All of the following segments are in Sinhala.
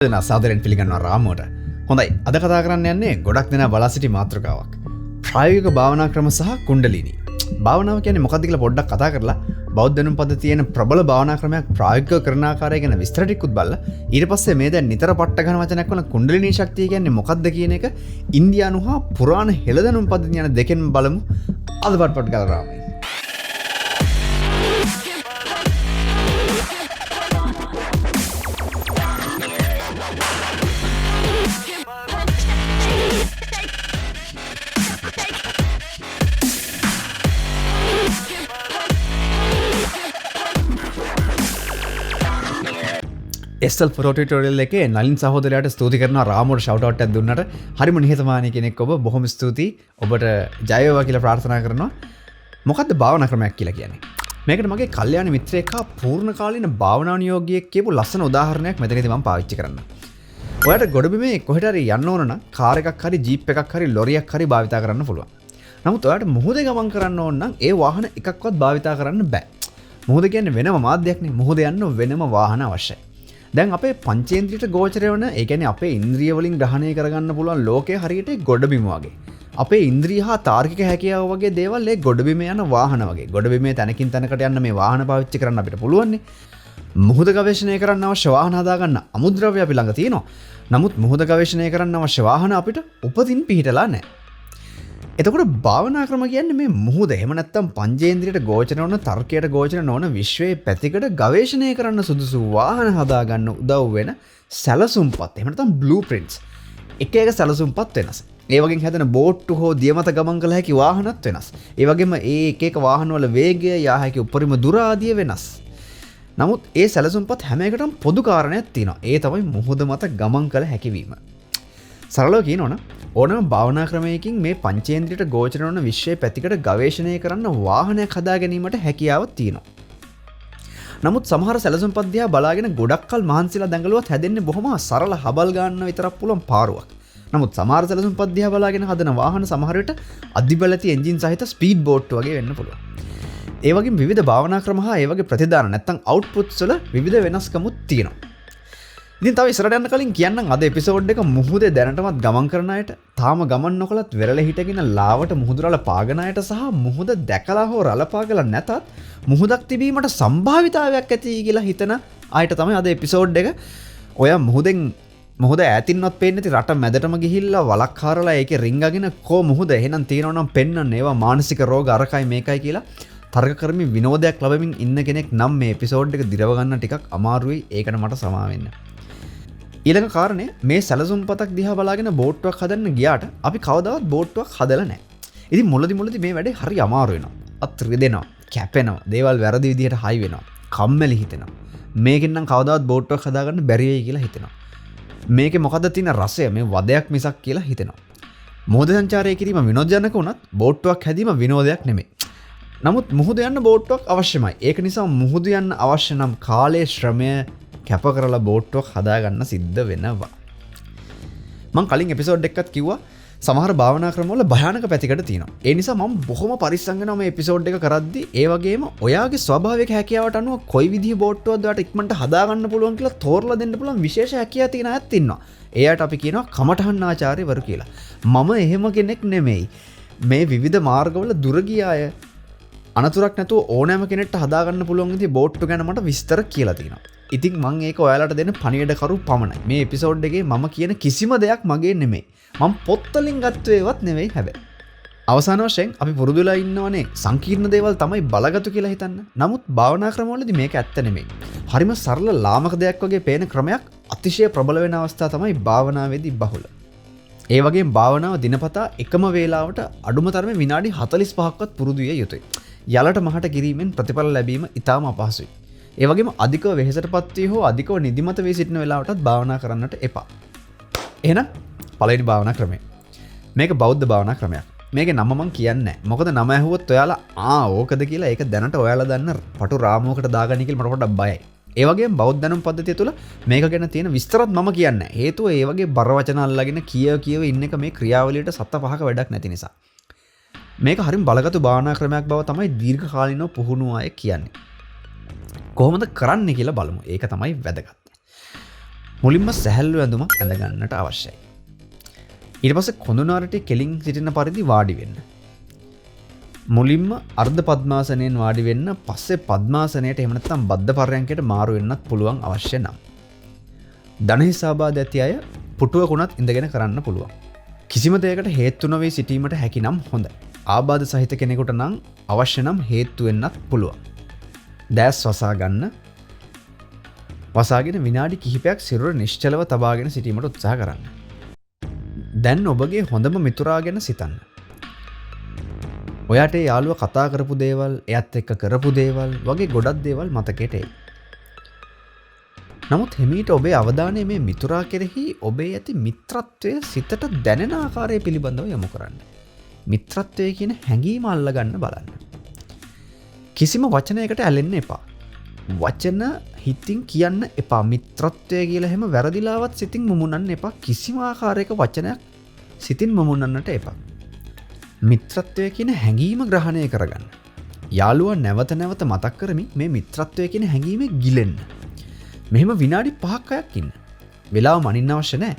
සාදරයෙන් පිළිගන්නවා රාමුවට. හොඳයි. අද කතා කරන්න යන්නේ ගොඩක් දෙනා බලා සිටි මාතෘකාවක්. ප්‍රායෝගික භාවනා ක්‍රම සහ කුණ්ඩලිනි. භාවනාව කියන්නේ මොකක්ද කියලා පොඩ්ඩක් කතා කරලා බෞද්ධ දැනුම් පද්ධතියේ තියෙන ප්‍රබල භාවනා ක්‍රමයක් ප්‍රායෝගිකව කරන ආකාරය ගැන විස්තර ටිකකුත් බලලා ඊට පස්සේ මේ දැන් නිතර පට්ට ගන්න වචනයක් වන කුණ්ඩලිනි ශක්තිය කියන්නේ මොකක්ද කියන එක ඉන්දියානු හා පුරාණ හෙළදැනුම් පද්ධතිය යන දෙකෙන් බලමු. අද පට්ට ගාලා රාමයි. එස්සල් ෆොටෝටියුටෝරියල් එකේ නලින් සහෝදරයාට ස්තුති කරනවා රාමුවට ෂවුට් අවුට් එකක් දුන්නට. හරිම නිහතමානී කෙනෙක් ඔබ. බොහොම ස්තුතියි. ඔබට ජය වේවා කියලා ප්‍රාර්ථනා කරනවා. මොකද්ද භාවනා ක්‍රමයක් කියලා කියන්නේ? මේකට මගේ කල්යාණ මිත්‍රයෙක් හා පූර්ණ කාලීන භාවනා නියෝගියෙක් කියපු ලස්සන උදාහරණයක් මෙතනදී මම පාවිච්චි කරන්නම්. ඔයාලට ගොඩබිමේ කොහෙට හරි යන්න ඕන නම් කාර් එකක් හරි ජීප් එකක් හරි ලොරියක් හරි භාවිතා කරන්න පුළුවන්. නමුත් ඔයාලට මුහුදේ ගමන් කරන්න ඕන නම් ඒ වාහන එකක්වත් භාවිතා කරන්න බෑ. මුහුද කියන්නේ වෙනම මාධ්‍යයක් නේ. මුහුද යන්න වෙනම වාහන අවශ්‍යයි. දැන් අපේ පංචේන්ද්‍රියට ගෝචරය වන ඒ කියන්නේ අපේ ඉන්ද්‍රිය වලින් ග්‍රහණය කරගන්න පුළුවන් ලෝකයේ හරියට ගොඩබිම වගේ. අපේ ඉන්ද්‍රිය හා තාර්කික හැකියාව වගේ දේවල් ඒ ගොඩබිම යන වාහන වගේ. ගොඩබිමේ තැනකින් තැනකට යන්න මේ වාහන පාවිච්චි කරන්න අපිට පුළුවන් නේ. මුහුද ගවේෂණය කරන්න අවශ්‍ය වාහන හදාගන්න අමුද්‍රව්‍ය අපි ළඟ තියෙනවා. නමුත් මුහුද ගවේෂණය කරන්න අවශ්‍ය වාහන අපිට උපතින් පිහිටලා නැහැ. එතකොට භාවනා ක්‍රම කියන්නේ මේ මුහුද එහෙම නැත්නම් පංචේන්ද්‍රියට ගෝචර නොවන තර්කයට ගෝචර නොවන විශ්වයේ පැතිකඩ ගවේෂණය කරන්න සුදුසු වාහන හදාගන්න උදව් වෙන සැලසුම්පත්. එහෙම නැත්නම් බ්ලූප්‍රින්ට්ස්. එක එක සැලසුම්පත් වෙනස්. ඒ වගේම හැදෙන බෝට්ටු හෝ දියමත ගමන් කළ හැකි වාහනත් වෙනස්. ඒ වගේම ඒ එක එක වාහන වල වේගය යා හැකි උපරිම දුර ආදිය වෙනස්. නමුත් ඒ සැලසුම්පත් හැම එකටම පොදු කාරණයක් තියෙනවා. ඒ තමයි මුහුද මත ගමන් කළ හැකිවීම. සරලව කියනවනම් ඕනම භාවනා ක්‍රමයකින් මේ පංචේන්ද්‍රියට ගෝචර වන විශ්වයේ පැතිකඩ ගවේෂණය කරන්න වාහනයක් හදා ගැනීමට හැකියාවක් තියෙනවා. නමුත් සමහර සැලසුම්පත් දිහා බලාගෙන ගොඩක් කල් මහන්සිලා දඟලුවත් හැදෙන්නේ බොහොම සරල හබල් ගන්න විතරක් පුළුවන් පාරුවක්. නමුත් සමහර සැලසුම්පත් දිහා බලාගෙන හදන වාහන සමහර විට අධිබලති එන්ජින් සහිත ස්පීඩ් බෝට් වගේ වෙන්න පුළුවන්. ඒ වගේම විවිධ භාවනා ක්‍රම හා ඒ වගේ ප්‍රතිදාන නැත්නම් අවුට්පුට්ස් වල විවිධ වෙනස්කමුත් තියෙනවා. ඉතින් තව ඉස්සරහට යන්න කලින් කියන්නම් අද එපිසෝඩ් එක මුහුදේ දැනටමත් ගමන් කරන අයට, තාම ගමන් නොකලත් වෙරළ හිටගෙන ලාවට මුහුදු රළ පාගන අයට සහ මුහුද දැකලා හෝ රළ පාගලා නැතත් මුහුදක් තිබීමට සම්භාවිතාවයක් ඇති කියලා හිතන අයට තමයි අද එපිසෝඩ් එක. ඔය මුහුද ඈතින්වත් පේන්නේ නැති රට මැදටම ගිහිල්ලා වලක් හරලා ඒකේ රිංගගෙන කෝ මුහුද එහෙනම් තියෙනවා නම් පෙන්වන්න ඒවා මානසික රෝග අරකයි මේකයි කියලා තර්ක කරමින් විනෝදයක් ලැබමින් ඉන්න කෙනෙක් නම් මේ එපිසෝඩ් එක දිරව ගන්න ටිකක් අමාරුයි. ඒකට මට සමා වෙන්න. ඊළඟ කාරණේ මේ සැලසුම්පතක් දිහා බලාගෙන බෝට්ටුවක් හදන්න ගියාට අපි කවදාවත් බෝට්ටුවක් හදලා නැහැ. ඉතින් මුලදි මේ වැඩේ හරි අමාරු වෙනවා. අත් රිදෙනවා, කැපෙනවා, දේවල් වැරදි විදිහට හයි වෙනවා, කම්මැලි හිතෙනවා. මේකෙන් නම් කවදාවත් බෝට්ටුවක් හදාගන්න බැරි වෙයි කියලා හිතෙනවා. මේකේ මොකද්ද තියෙන රසය මේ වදයක් මිසක් කියලා හිතෙනවා. මුහුද සංචාරය කිරීම විනෝදජනක වුණත් බෝට්ටුවක් හැදීම විනෝදයක් නෙමෙයි. නමුත් මුහුද යන්න බෝට්ටුවක් අවශ්‍යමයි. ඒක නිසා මුහුද යන්න අවශ්‍ය නම් කාලයේ ශ්‍රමය කැප කරලා බෝට්ටුවක් හදාගන්න සිද්ධ වෙනවා. මම කලින් එපිසෝඩ් එකකත් කිව්වා සමහර භාවනා ක්‍රමවල භයානක පැතිකඩ තියෙනවා. ඒ නිසා මම බොහොම පරිස්සම් වෙනවා මේ එපිසෝඩ් එක කරද්දී. ඒ වගේම ඔයාගේ ස්වභාවික හැකියාවට අනුව කොයි විදිහේ බෝට්ටුවක්ද ඔයාලට ඉක්මනට හදාගන්න පුළුවන් කියලා තෝරලා දෙන්න පුළුවන් විශේෂ හැකියාව තියෙන අයත් ඉන්නවා. එයාට අපි කියනවා කමඨහන් ආචාර්යවරු කියලා. මම එහෙම කෙනෙක් නෙමෙයි. මේ විවිධ මාර්ගවල දුර ගිය අය අනතුරක් නැතුව ඕනෑම කෙනෙක්ට හදාගන්න පුළුවන් විදිහේ බෝට්ටු ගැන මට විස්තර කියලා තියෙනවා. ඉතින් මං ඒක ඔයාලට දෙන්න පණිවිඩකරු පමණයි. මේ එපිසෝඩ් එකේ මම කියන කිසිම දෙයක් මගේ නෙමෙයි. මම පොත්වලින් ගත්ත ඒවත් නෙවෙයි හැබැයි. අවසාන වශයෙන් අපි පුරුදු වෙලා ඉන්නවනේ සංකීර්ණ දේවල් තමයි බලගතු කියලා හිතන්න. නමුත් භාවනා ක්‍රමවලදී මේක ඇත්ත නෙමෙයි. හරිම සරල ලාමක දෙයක් වගේ පේන ක්‍රමයක් අතිශය ප්‍රබල වෙන අවස්ථා තමයි භාවනාවේදී බහුල. ඒ වගේම භාවනාව දිනපතා එකම වේලාවට අඩුම තරමේ විනාඩි 45ක්වත් පුරුදු විය යුතුයි. යලට මහට කිරීමෙන් ප්‍රතිඵල ලැබීම ඉතාම අපහසුයි. ඒ වගේම අධිකව වෙහෙසටපත් වී හෝ අධිකව නිදිමත වී සිටින වෙලාවටත් භාවනා කරන්නට එපා. එහෙනම් පළවෙනි භාවනා ක්‍රමය. මේක බෞද්ධ භාවනා ක්‍රමයක්. මේකේ නම මම කියන්නේ නැහැ. මොකද නම ඇහුවොත් ඔයාලා ඕකද කියලා ඒක දැනට ඔයාලා දන්න පටු රාමුවකට දාගන්න කියලා මට පොඩ්ඩක් බයයි. ඒ වගේම බෞද්ධ දැනුම් පද්ධතිය තුළ මේක ගැන තියෙන විස්තරත් මම කියන්නේ නැහැ. හේතුව ඒ වගේ බර වචන අල්ලගෙන කියව ඉන්න එක මේ ක්‍රියාවලියට සත්ත පහක වැඩක් නැති නිසා. මේක හරිම බලගතු භාවනා ක්‍රමයක් බව තමයි දීර්ඝ කාලිනව පුහුණු අය කියන්නේ. කොහොමද කරන්නේ කියලා බලමු. ඒක තමයි වැදගත්. මුලින්ම සැහැල්ලු ඇඳුමක් ඇඳ ගන්නට අවශ්‍යයි. ඊට පස්සේ කොඳුනාරටේ කෙලින් සිටින පරිදි වාඩි වෙන්න. මුලින්ම අර්ධ පద్මාසනයෙන් වාඩි වෙන්න, පස්සේ පద్මාසනයට එහෙම නැත්නම් බද්ධ පර්යංකයට මාරු වෙන්නත් පුළුවන් අවශ්‍ය නම්. ධනහිසාබාද ඇති අය පුටුවකුණත් ඉඳගෙන කරන්න පුළුවන්. කිසිම දෙයකට හේතු නොවී සිටීමට හැකි නම් හොඳයි. ආබාධ සහිත කෙනෙකුට නම් අවශ්‍ය නම් හේතු වෙන්නත් පුළුවන්. දැස් වසා ගන්න. වසාගෙන විනාඩි කිහිපයක් සිරුර නිශ්චලව තබාගෙන සිටීමට උත්සාහ කරන්න. දැන් ඔබගේ හොඳම මිතුරා ගැන සිතන්න. ඔයාට යාළුව කතා කරපු දේවල්, එයත් එක්ක කරපු දේවල් වගේ ගොඩක් දේවල් මතකයට එයි. නමුත් හිමීට ඔබේ අවධානය මේ මිතුරා කෙරෙහි ඔබේ ඇති මිත්‍රත්වය සිතට දැනෙන ආකාරය පිළිබඳව යොමු කරන්න. මිත්‍රත්වය කියන හැඟීම අල්ලගන්න බලන්න. කිසිම වචනයකට ඇලෙන්න එපා. වචන හිතින් කියන්න එපා. මිත්‍රත්වය කියලා හැම වැරදිලාවත් සිතින් මුමුණන්න එපා. කිසිම ආකාරයක වචනයක් සිතින් මුමුණන්නට එපා. මිත්‍රත්වය කියන හැඟීම ග්‍රහණය කරගන්න. යාළුවා නැවත නැවත මතක් කරමින් මේ මිත්‍රත්වය කියන හැඟීම ගිලෙන්න. මෙහෙම විනාඩි 5ක් ඉන්න. වෙලාව මනින්න අවශ්‍ය නැහැ.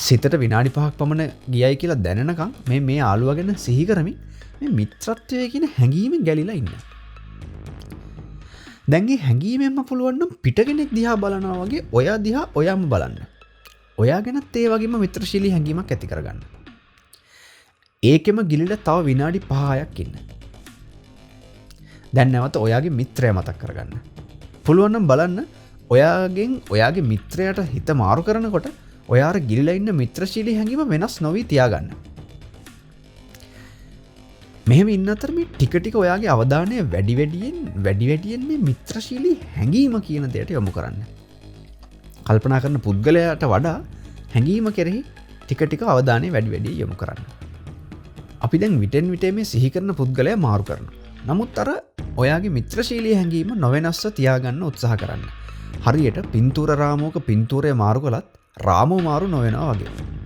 සිතට විනාඩි 5ක් පමණ ගියයි කියලා දැනෙනකම් මේ යාළුවා ගැන සිහි කරමින් මේ මිත්‍රත්වය කියන හැඟීමෙන් ගැලිලා ඉන්න. දැන් මේ හැඟීමෙන්ම පුළුවන් නම් පිටකෙනෙක් දිහා බලනවා වගේ ඔයා දිහා ඔයාම බලන්න. ඔයා ගැනත් ඒ වගේම මිත්‍රශීලී හැඟීමක් ඇති කරගන්න. ඒකෙම ගිලිලා තව විනාඩි 5ක් ඉන්න. දැන් නැවත ඔයාගේ මිත්‍රය මතක් කරගන්න. පුළුවන් නම් බලන්න ඔයාගේ මිත්‍රයාට හිත මාරු කරනකොට ඔයාට ගිලිලා ඉන්න මිත්‍රශීලී හැඟීම වෙනස් නොවී තියාගන්න. මෙහෙම ඉන්න අතර මේ ටික ටික ඔයාගේ අවධානය වැඩි වැඩියෙන් මේ මිත්‍රශීලී හැඟීම කියන දෙයට යොමු කරන්න. කල්පනා කරන පුද්ගලයාට වඩා හැඟීම කෙරෙහි ටික ටික අවධානය වැඩි යොමු කරන්න. අපි දැන් විටෙන් විට මේ සිහි කරන පුද්ගලයා මාරු කරනවා. නමුත් අර ඔයාගේ මිත්‍රශීලී හැඟීම නොවෙනස්ව තියාගන්න උත්සාහ කරන්න. හරියට පින්තූර රාමුවක පින්තූරය මාරු කළත් රාමුව මාරු නොවෙනවා වගේ.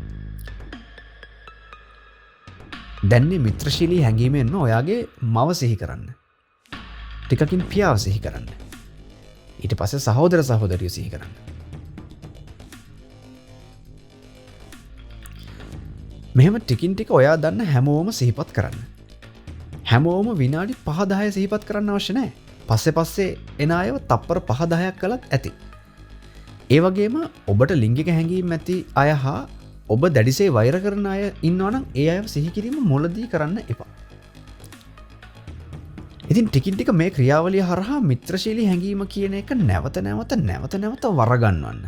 දැන් මේ මිත්‍රශීලී හැඟීමෙන්ම ඔයාගේ මව සිහි කරන්න. ටිකකින් පියාව සිහි කරන්න. ඊට පස්සේ සහෝදර සහෝදරියෝ සිහි කරන්න. මෙහෙම ටිකින් ටික ඔයා දන්න හැමෝම සිහිපත් කරන්න. හැමෝම විනාඩි 5-10 සිහිපත් කරන්න අවශ්‍ය නැහැ. පස්සේ එන අයව තප්පර 5-10ක් කළත් ඇති. ඒ වගේම ඔබට ලිංගික හැඟීම් ඇති අය හා ඔබ දැඩිසේ වෛර කරන අය ඉන්නවා නම් ඒ අයව සිහි කිරීම මුලදී කරන්න එපා. ඉතින් ටිකින් ටික මේ ක්‍රියාවලිය හරහා මිත්‍රශීලී හැඟීම කියන එක නැවත නැවත වරගන්නවන්න.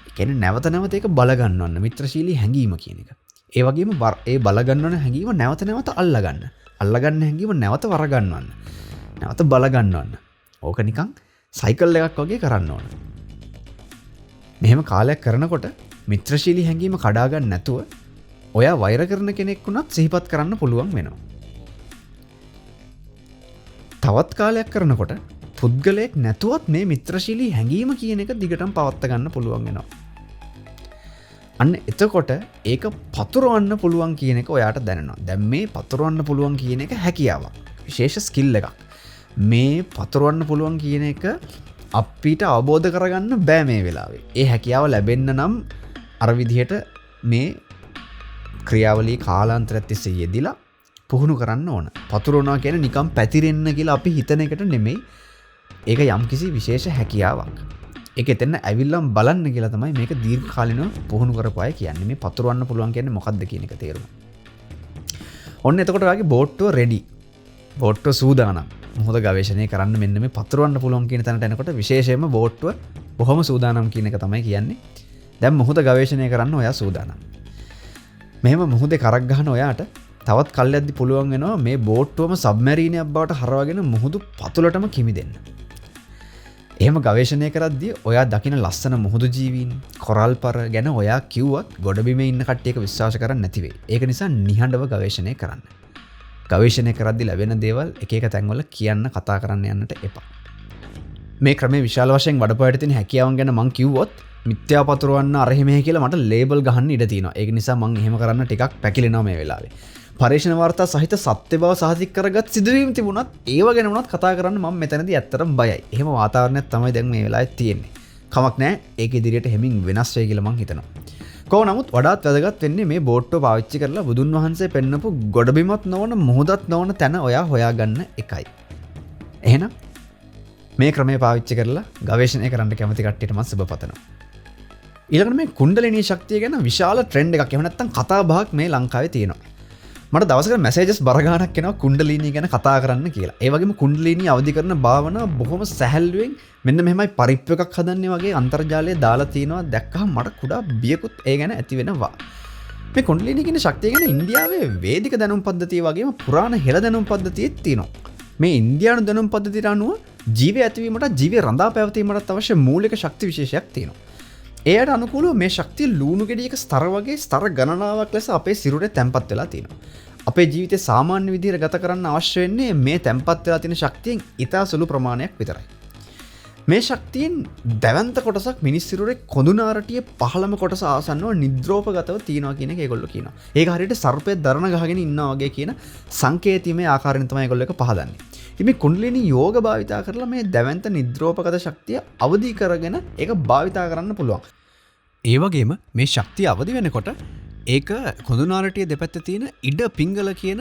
ඒ කියන්නේ නැවත නැවත ඒක බලගන්නවන්න මිත්‍රශීලී හැඟීම කියන එක. ඒ වගේම ඒ බලගන්නවන හැඟීම නැවත නැවත අල්ලගන්න. අල්ලගන්න හැඟීම නැවත වරගන්නවන්න. නැවත බලගන්නවන්න. ඕක නිකන් සයිකල් එකක් වගේ කරන්න ඕන. මෙහෙම කාලයක් කරනකොට මිත්‍රශීලී හැඟීම කඩා ගන්න නැතුව ඔයා වෛර කරන කෙනෙක් වුණත් සිහිපත් කරන්න පුළුවන් වෙනවා. තවත් කාලයක් කරනකොට පුද්ගලයෙක් නැතුවත් මේ මිත්‍රශීලී හැඟීම කියන එක දිගටම පවත්වා ගන්න පුළුවන් වෙනවා. අන්න එතකොට ඒක පතුරවන්න පුළුවන් කියන එක ඔයාට දැනෙනවා. දැන් මේ පතුරවන්න පුළුවන් කියන එක හැකියාවක්. විශේෂ ස්කිල් එකක්. මේ පතුරවන්න පුළුවන් කියන එක අපිට අවබෝධ කරගන්න බෑ මේ වෙලාවේ. ඒ හැකියාව ලැබෙන්න නම් අර විදිහට මේ ක්‍රියාවලිය කාලාන්තරයක් තිස්සේ යෙදිලා පුහුණු කරන්න ඕන. පතුරවනවා කියන්නේ නිකන් පැතිරෙන්න කියලා අපි හිතන එකට නෙමෙයි. ඒක යම්කිසි විශේෂ හැකියාවක්. ඒක එතන ඇවිල්ලා බලන්න කියලා තමයි මේක දීර්ඝ කාලිනව පුහුණු කරපු අය කියන්නේ. මේ පතුරවන්න පුළුවන් කියන්නේ මොකක්ද කියන එක තේරුම. ඔන්න එතකොට ඔයාගේ බෝට්ටුව රෙඩි. බෝට්ටුව සූදානම්. මොහොත ගවේෂණය කරන්න මෙන්න මේ පතුරවන්න පුළුවන් කියන තැනට එනකොට විශේෂයෙන්ම බෝට්ටුව බොහොම සූදානම් කියන එක තමයි කියන්නේ. දැන් මොහොත ගවේෂණය කරන්න ඔයා සූදානම්. මෙහෙම මොහොතේ කරක් ගහන ඔයාට තවත් කල්යද්දි පුළුවන් වෙනවා මේ බෝට්ටුවම සබ්මැරීනයක් බවට හරවගෙන මුහුදු පතුලටම කිමිදෙන්න. එහෙම ගවේෂණය කරද්දී ඔයා දකින ලස්සන මුහුදු ජීවීන්, කොරල්පර ගැන ඔයා කිව්වත් ගොඩබිමේ ඉන්න කට්ටියක විශ්වාස කරන්නේ නැති වෙයි. ඒක නිසා නිහඬව ගවේෂණය කරන්න. ගවේෂණය කරද්දී ලැබෙන දේවල් එක එක තැන්වල කියන්න කතා කරන්න යන්නට එපා. මේ ක්‍රමයේ විශාල වශයෙන් වඩපෑට තියෙන හැකියාවන් ගැන මං කිව්වොත් මිත්‍යා පතුරවන්න අරහෙ මෙහෙ කියලා මට ලේබල් ගහන්න ඉඩ තියෙනවා. ඒක නිසා මං එහෙම කරන්න ටිකක් පැකිලෙනවා මේ වෙලාවේ. පරීක්ෂණ වාර්තා සහිත සත්‍ය බව සාහිතික කරගත් සිදුවීම් තිබුණත් ඒව ගැන වුණත් කතා කරන්න මම මෙතනදී ඇත්තටම බයයි. එහෙම වාතාවරණයක් තමයි දැන් මේ වෙලාවේ තියෙන්නේ. කමක් නෑ ඒක ඉදිරියට හෙමින් වෙනස් වෙයි කියලා මං හිතනවා. කොහොම නමුත් වඩාත් වැදගත් වෙන්නේ මේ බෝට්ටුව පාවිච්චි කරලා බුදුන් වහන්සේ පෙන්නපු ගොඩබිමත් නොවන මොහොතත් නොවන තැන ඔයා හොයාගන්න එකයි. එහෙනම් මේ ක්‍රමය පාවිච්චි කරලා ගවේෂණය කරන්න කැමති කට්ටියට මම සුබ පතනවා. ඊළඟට මේ කුණ්ඩලිනී ශක්තිය ගැන විශාල ට්‍රෙන්ඩ් එකක් එහෙම නැත්නම් කතා බහක් මේ ලංකාවේ තියෙනවා. මට දවසකට මැසේජස් බර ගාණක් එනවා කුණ්ඩලිනී ගැන කතා කරන්න කියලා. ඒ වගේම කුණ්ඩලිනී අවදි කරන භාවනාව බොහොම සැහැල්ලුවෙන් මෙන්න මෙහෙමයි පරිප්පු එකක් හදන්නේ වගේ අන්තර්ජාලයේ දාලා තිනවා දැක්කහම මට කුඩා බියකුත් ඒ ගැන ඇති වෙනවා. මේ කුණ්ඩලිනී කියන ශක්තිය ගැන ඉන්දියාවේ වේදික දැනුම් පද්ධතිය වගේම පුරාණ හෙළ දැනුම් පද්ධතියෙත් තියෙනවා. මේ ඉන්දියානු දැනුම් පද්ධතියට අනුව ජීවය ඇතිවීමට ජීවය රඳා පැවතීමට අවශ්‍ය මූලික ශක්ති විශේෂයක් තියෙනවා. එයට අනුකූලව මේ ශක්තිය ලූණු ගෙඩියක ස්තර වගේ ස්තර ගණනාවක් ලෙස අපේ සිරුරේ තැම්පත් වෙලා තියෙනවා. අපේ ජීවිතේ සාමාන්‍ය විදිහට ගත කරන්න අවශ්‍ය වෙන්නේ මේ තැම්පත් වෙලා තියෙන ශක්තියෙන් ඉතා සුළු ප්‍රමාණයක් විතරයි. මේ ශක්තියෙන් දැවැන්ත කොටසක් මිනිස් සිරුරේ කොඳුනාරටියේ පහළම කොටස ආසන්නව නිද්‍රෝපගතව තියෙනවා කියන එක ඒගොල්ලෝ කියනවා. ඒක හරියට සර්පය දරණ ගහගෙන ඉන්නවා වගේ කියන සංකේතීමේ ආකාරයෙන් තමයි ඒගොල්ලෝ ඒක පහදන්නේ. ඉතින් මේ කුණ්ඩලිනී යෝග භාවිතා කරලා මේ දැවැන්ත නිද්‍රෝපගත ශක්තිය අවදි කරගෙන ඒක භාවිතා කරන්න පුළුවන්. ඒ වගේම මේ ශක්තිය අවදි වෙනකොට ඒක කොඳුනාරටිය දෙපැත්තේ තියෙන ඉඩ පිංගල කියන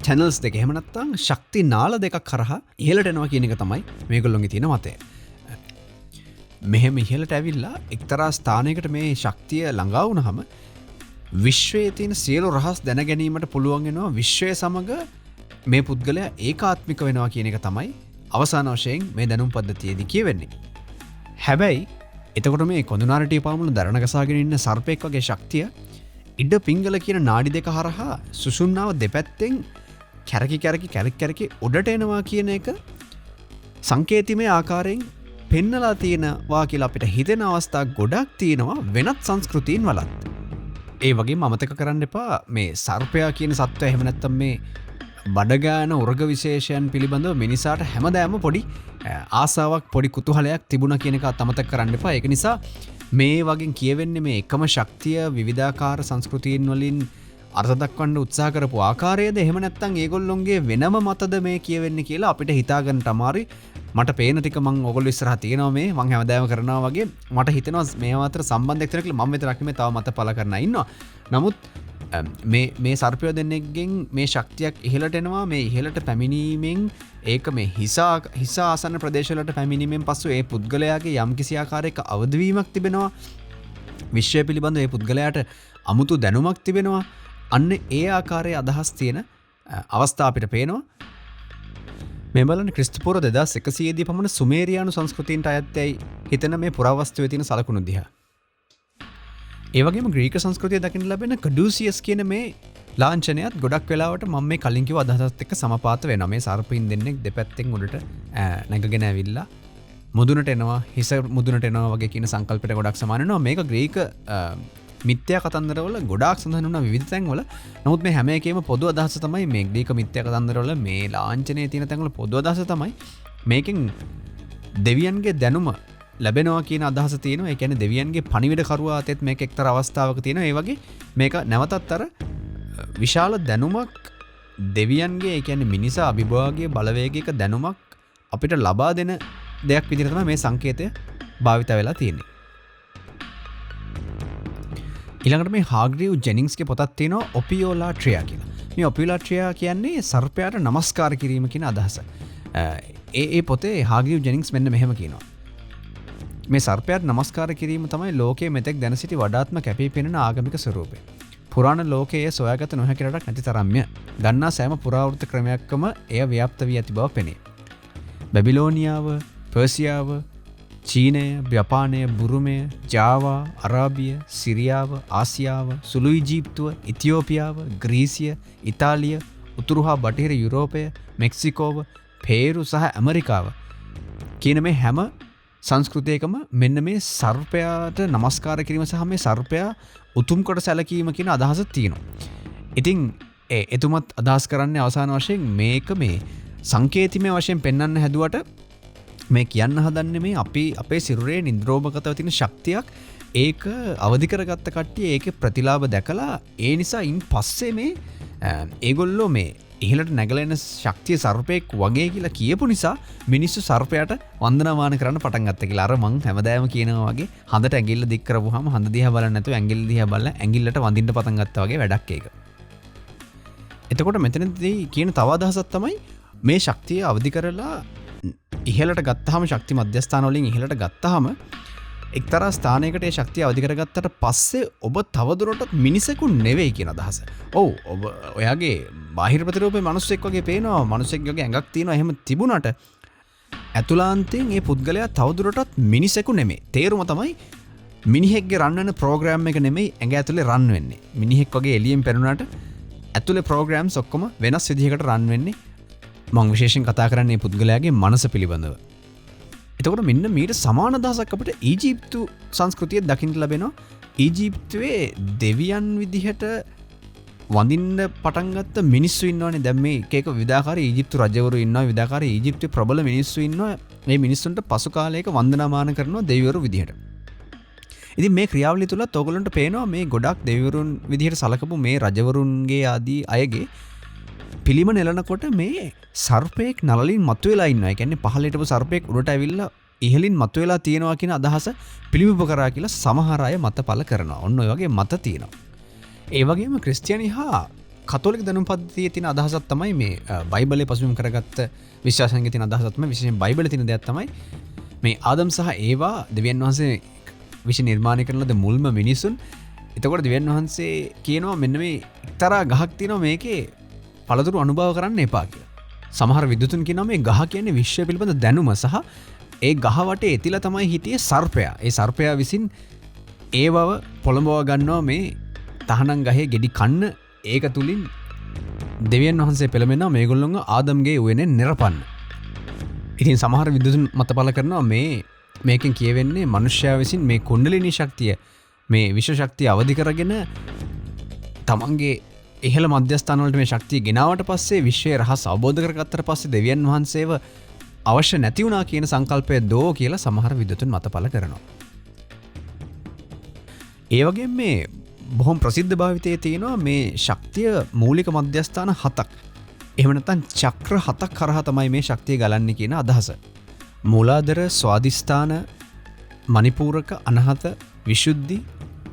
channels දෙක එහෙම නැත්නම් ශක්ති නාල දෙකක් කරහා ඉහළට එනවා කියන එක තමයි මේගොල්ලෝගේ තියෙන මතය. මෙහෙම ඉහළට ඇවිල්ලා එක්තරා ස්ථානයකට මේ ශක්තිය ළඟා වුණාම විශ්වයේ තියෙන සියලු රහස් දැන ගැනීමට පුළුවන් වෙනවා. විශ්වය සමග මේ පුද්ගලයා ඒකාත්මික වෙනවා කියන එක තමයි අවසාන වශයෙන් මේ දැනුම් පද්ධතියේදී කියවෙන්නේ. හැබැයි එතකොට මේ කොඳුනාරටිය පාමුල දරණ ගසාගෙන ඉන්න සර්පෙක් වගේ ශක්තිය ඉඩ පිංගල කියන නාඩි දෙක හරහා සුසුම්නාව දෙපැත්තෙන් කැරකි උඩට එනවා කියන එක සංකේතිමය ආකාරයෙන් පෙන්නලා තියෙනවා කියලා අපිට හිතෙන අවස්ථා ගොඩක් තියෙනවා වෙනත් සංස්කෘතීන් වලත්. ඒ වගේම අමතක කරන්න එපා මේ සර්පයා කියන සත්වය එහෙම නැත්නම් මේ බඩගාන උර්ග විශේෂයන් පිළිබඳව මිනිසාට හැමදාම පොඩි ආසාවක් පොඩි කුතුහලයක් තිබුණා කියන එක අමතක කරන්න එපා. ඒක නිසා මේ වගේ කියවෙන්නේ මේ එකම ශක්තිය විවිධාකාර සංස්කෘතීන් වලින් අර්ථ දක්වන්න උත්සාහ කරපු ආකාරයද එහෙම නැත්නම් ඒගොල්ලොන්ගේ වෙනම මතද මේ කියවෙන්නේ කියලා අපිට හිතා ගන්න අමාරුයි. මට පේන ටික මම ඔයගොල්ලෝ ඉස්සරහා තියෙනවා මේ මම හැමදාම කරනවා වගේ මට හිතෙනවා මේවා අතර සම්බන්ධයක් තියෙනවා කියලා මම විතරක් නෙමෙයි තව මත පළ කරන ඉන්නවා. නමුත් මේ සර්පය දෙන්නෙක්ගෙන් මේ ශක්තියක් ඉහළට එනවා. මේ ඉහළට පැමිණීමෙන් ඒක මේ හිස ආසන්න ප්‍රදේශවලට පැමිණීමෙන් පසු ඒ පුද්ගලයාගේ යම්කිසි ආකාරයක අවදිවීමක් තිබෙනවා. විශ්වය පිළිබඳව ඒ පුද්ගලයාට අමුතු දැනුමක් තිබෙනවා. අන්න ඒ ආකාරයේ අදහස් තියෙන අවස්ථා අපිට පේනවා. මේ බලන්න ක්‍රිස්තුපූර්ව 2100 දී පමණ සුමේරියානු සංස්කෘතියට අයත්යි හිතන මේ පුරාවස්තුවේ තියෙන සලකුණු දිහා. ඒ වගේම ග්‍රීක සංස්කෘතිය දකින්න ලැබෙන කඩූසියස් කියන මේ ලාංඡනයත් ගොඩක් වෙලාවට මම මේ කලින් කිව්ව අදහසත් එක්ක සමපාත වෙනවා. මේ සර්පින් දෙන්නෙක් දෙපැත්තෙන් උඩට නැගගෙන ඇවිල්ලා මුදුනට එනවා, හිස මුදුනට එනවා වගේ කියන සංකල්පයට ගොඩක් සමාන වෙනවා. මේක ග්‍රීක මිත්‍යා කතන්දරවල ගොඩාක් සඳහන් වුණා විවිධ තැන්වල. නමුත් මේ හැම එකේම පොදු අදහස තමයි මේ ග්‍රීක මිත්‍යා කතන්දරවල මේ ලාංඡනයේ තියෙන තැන්වල පොදු අදහස තමයි මේකෙන් දෙවියන්ගේ දැනුම ලැබෙනවා කියන අදහස තියෙනවා. ඒ කියන්නේ දෙවියන්ගේ පණිවිඩකරුවා අතෙත් මේක එක්තරා අවස්ථාවක තියෙනවා. ඒ වගේ මේක නැවතත් අර විශාල දැනුමක් දෙවියන්ගේ ඒ කියන්නේ මිනිසා අභිභාගයේ බලවේගයක දැනුමක් අපිට ලබා දෙන දෙයක් විදිහට තමයි මේ සංකේතය භාවිත වෙලා තියෙන්නේ. ඊළඟට මේ හාග්‍රීව් ජෙනින්ග්ස්ගේ පොතක් තියෙනවා ඔපියෝලා ට්‍රියා කියලා. මේ ඔපියෝලා ට්‍රියා කියන්නේ සර්පයාට නමස්කාර කිරීම කියන අදහස. ඒ පොතේ හාග්‍රීව් ජෙනින්ග්ස් මෙන්න මෙහෙම කියනවා. මේ සර්පයාට නමස්කාර කිරීම තමයි ලෝකයේ මෙතෙක් දැන සිටි වඩාත්ම කැපී පෙනෙන ආගමික ස්වරූපය. පුරාණ ලෝකයේ සොයාගත නොහැකි රටක් නැති තරම්ය. ගන්නා සෑම පුරාවෘත්ත ක්‍රමයක්ම එය ව්‍යාප්ත වී ඇති බව පෙනේ. බැබිලෝනියාව, පර්සියාව, චීනය, ජපානය, බුරුමය, ජාවා, අරාබිය, සිරියාව, ආසියාව, සුළු ඊජිප්තුව, ඉතියෝපියාව, ග්‍රීසිය, ඉතාලිය, උතුරු හා බටහිර යුරෝපය, මෙක්සිකෝව, පේරු සහ ඇමරිකාව කියන මේ හැම සංස්කෘතියකම මෙන්න මේ සර්පයාට නමස්කාර කිරීම සහ මේ සර්පයා උතුම් කොට සැලකීම කියන අදහස තියෙනවා. ඉතින් එතුමත් අදහස් කරන්නේ අවසාන වශයෙන් මේක මේ සංකේතිමය වශයෙන් පෙන්වන්න හැදුවට මේ කියන්න හදන්නේ මේ අපේ සිරුරේ නිද්‍රෝපගතව තියෙන ශක්තියක් ඒක අවදි කරගත්ත කට්ටිය ඒකේ ප්‍රතිලාභ දැකලා ඒ නිසා ඉන් පස්සේ මේ ඒගොල්ලෝ මේ ඉහළට නැගලෙන ශක්තිය සර්පයෙක් වගේ කියලා කියපු නිසා මිනිස්සු සර්පයාට වන්දනාමාන කරන්න පටන් ගත්තා කියලා. අර මං හැමදාම කියනවා වගේ හඳට ඇඟිල්ල දික් කරපුවාම හඳ දිහා බලන්නේ නැතුව ඇඟිල්ල දිහා බලලා ඇඟිල්ලට වඳින්න පටන් ගත්තා වගේ වැඩක් ඒක. එතකොට මෙතනදී කියන තව අදහසක් තමයි මේ ශක්තිය අවදි කරලා ඉහළට ගත්තාම ශක්ති මධ්‍යස්ථාන වලින් ඉහළට ගත්තාම එක්තරා ස්ථානයකට ඒ ශක්තිය අවදි කරගත්තට පස්සේ ඔබ තවදුරටත් මිනිසෙකු නෙවෙයි කියන අදහස. ඔව් ඔබ ඔයාගේ බාහිර ප්‍රතිරූපේ මිනිස්සෙක් වගේ පේනවා. මිනිසෙක් වගේ ඇඟක් තියෙනවා. එහෙම තිබුණාට ඇතුළාන්තයෙන් ඒ පුද්ගලයා තවදුරටත් මිනිසෙකු නෙමෙයි. තේරුම තමයි මිනිහෙක්ගේ රන් වෙන ප්‍රෝග්‍රෑම් එක නෙමෙයි ඇඟ ඇතුලේ රන් වෙන්නේ. මිනිහෙක් වගේ එළියෙන් පෙනුනට ඇතුලේ ප්‍රෝග්‍රෑම්ස් ඔක්කොම වෙනස් විදිහකට රන් වෙන්නේ. මම විශේෂයෙන් කතා කරන්නේ පුද්ගලයාගේ මනස පිළිබඳව. එතකොට මෙන්න මීට සමාන අදහසක් අපිට ඊජිප්තු සංස්කෘතියේ දකින්න ලැබෙනවා. ඊජිප්තුවේ දෙවියන් විදිහට වඳින්න පටන් ගත්ත මිනිස්සු ඉන්නවනේ. දැන් මේ එක එක විවිධාකාරී ඊජිප්තු රජවරු ඉන්නවා. විවිධාකාරී ඊජිප්තුවේ ප්‍රබල මිනිස්සු ඉන්නවා. මේ මිනිස්සුන්ට පසු කාලයක වන්දනාමාන කරනවා දෙවිවරු විදිහට. ඉතින් මේ ක්‍රියාවලිය තුලත් ඕගොල්ලන්ට පේනවා මේ ගොඩක් දෙවිවරුන් විදිහට සලකපු මේ රජවරුන්ගේ ආදී අයගේ පිළිම නෙලනකොට මේ සර්පයෙක් නලලින් මතුවෙලා ඉන්නවා. ඒ කියන්නේ පහළට හිටපු සර්පයෙක් උඩට ඇවිල්ලා ඉහළින් මතුවෙලා තියෙනවා කියන අදහස පිළිඹු කරා කියලා සමහර අය මතපල කරනවා. ඔන්න ඔය වගේ මත තියෙනවා. ඒ වගේම ක්‍රිස්තියානි හා කතෝලික දැනුම් පද්ධතියේ තියෙන අදහසක් තමයි මේ බයිබලයේ පසුබිම් කරගත්ත විශ්වාසයන්ගේ තියෙන අදහසක් තමයි විශේෂයෙන් බයිබලයේ තියෙන දෙයක් තමයි මේ ආදම් සහ ඒවා දෙවියන් වහන්සේ විශේෂ නිර්මාණය කරන ලද මුල්ම මිනිසුන්. එතකොට දෙවියන් වහන්සේ කියනවා මෙන්න මේ එක්තරා ගහක් තියෙනවා මේකේ පළතුරු අනුභව කරන්න එපා කියලා. සමහර විද්වතුන් කියනවා මේ ගහ කියන්නේ විශ්වය පිළිබඳ දැනුම සහ ඒ ගහ වටේ එතිලා තමයි හිටියේ සර්පයා. ඒ සර්පයා විසින් ඒ බව පොළඹව ගන්නවා මේ තහනම් ගහේ ගෙඩි කන්න. ඒක තුලින් දෙවියන් වහන්සේ පෙළඹෙනවා මේගොල්ලෝව ආදම්ගේ උයනේ නිරපන්න. ඉතින් සමහර විද්වතුන් මතපල කරනවා මේකෙන් කියවෙන්නේ මනුෂ්‍යයා විසින් මේ කුණ්ඩලිනී ශක්තිය මේ විශ්ව ශක්තිය අවදි කරගෙන තමන්ගේ ඉහළ මධ්‍යස්ථාන වලට මේ ශක්තිය ගෙනාවට පස්සේ විශ්වයේ රහස් අවබෝධ කරගත්තට පස්සේ දෙවියන් වහන්සේව අවශ්‍ය නැති වුණා කියන සංකල්පය දෝ කියලා සමහර විද්වතුන් මතපල කරනවා. ඒ වගේම මේ බොහොම ප්‍රසිද්ධ භාවිතයේ තියෙනවා මේ ශක්තිය මූලික මධ්‍යස්ථාන 7ක්. එහෙම නැත්නම් චක්‍ර 7ක් කරහා තමයි මේ ශක්තිය ගලන්නේ කියන අදහස. මූලාධර, ස්වාදිස්ථාන, මණිපූරක, අනහත, විසුද්ධි,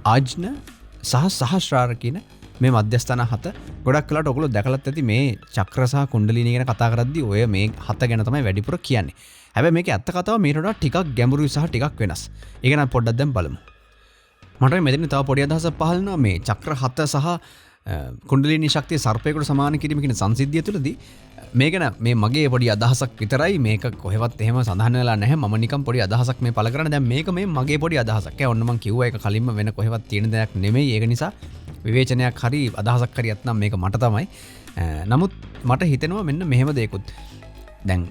ආජ්න සහ සහස්‍රාර කියන මේ මධ්‍යස්ථාන 7 ගොඩක් කලට ඔයගොල්ලෝ දැකලත් ඇති මේ චක්‍ර සහ කුණ්ඩලිනී ගැන කතා කරද්දී ඔය මේ 7 ගැන තමයි වැඩිපුර කියන්නේ. හැබැයි මේකේ ඇත්ත කතාව මීට වඩා ටිකක් ගැඹුරුයි සහ ටිකක් වෙනස්. ඒක නම් පොඩ්ඩක් දැන් බලමු. මට මෙතන තව පොඩි අදහසක් පහළ වෙනවා මේ චක්‍ර 7 සහ කුණ්ඩලිනී ශක්තිය සර්පයකට සමාන කිරීම කියන සංසිද්ධිය තුළදී මේක මේ මගේ පොඩි අදහසක් විතරයි. මේක කොහෙවත් එහෙම සඳහන් වෙලා නැහැ. මම නිකන් පොඩි අදහසක් මේ පළ කරන්නේ. දැන් මේක මේ මගේ පොඩි අදහසක්. ඒ ඔන්න මම කිව්වා ඒක කලින්ම වෙන කොහෙවත් තියෙන දෙයක් නෙමෙයි. ඒක නිසා විවේචනයක් හරි අදහසක් හරි යත්නම් මේක මට තමයි. නමුත් මට හිතෙනවා මෙන්න මෙහෙම දෙයක්ත්. දැන්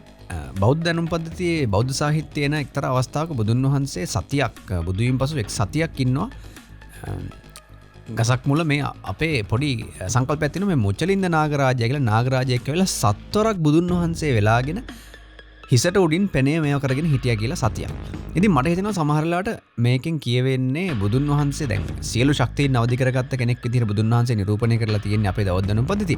බෞද්ධ දැනුම් පද්ධතියේ බෞද්ධ සාහිත්‍යයේ එන එක්තරා අවස්ථාවක බුදුන් වහන්සේ සතියක් බුදු වීම පසු එක් සතියක් ඉන්නවා ගසක් මුල මේ අපේ පොඩි සංකල්පයක් තියෙනවා මේ මුචලින්ද නාගරාජය කියලා. නාගරාජයෙක් කියලා සත්වරක් බුදුන් වහන්සේ වෙලාගෙන හිසට උඩින් පෙනේ මේව කරගෙන හිටියා කියලා සතියක්. ඉතින් මට හිතෙනවා සමහර වෙලාවට මේකෙන් කියවෙන්නේ බුදුන් වහන්සේ දැන් සියලු ශක්තියින් අවදි කරගත්ත කෙනෙක් විදිහට බුදුන් වහන්සේ නිරූපණය කරලා තියෙන්නේ අපේ බෞද්ධ දැනුම් පද්ධතිය.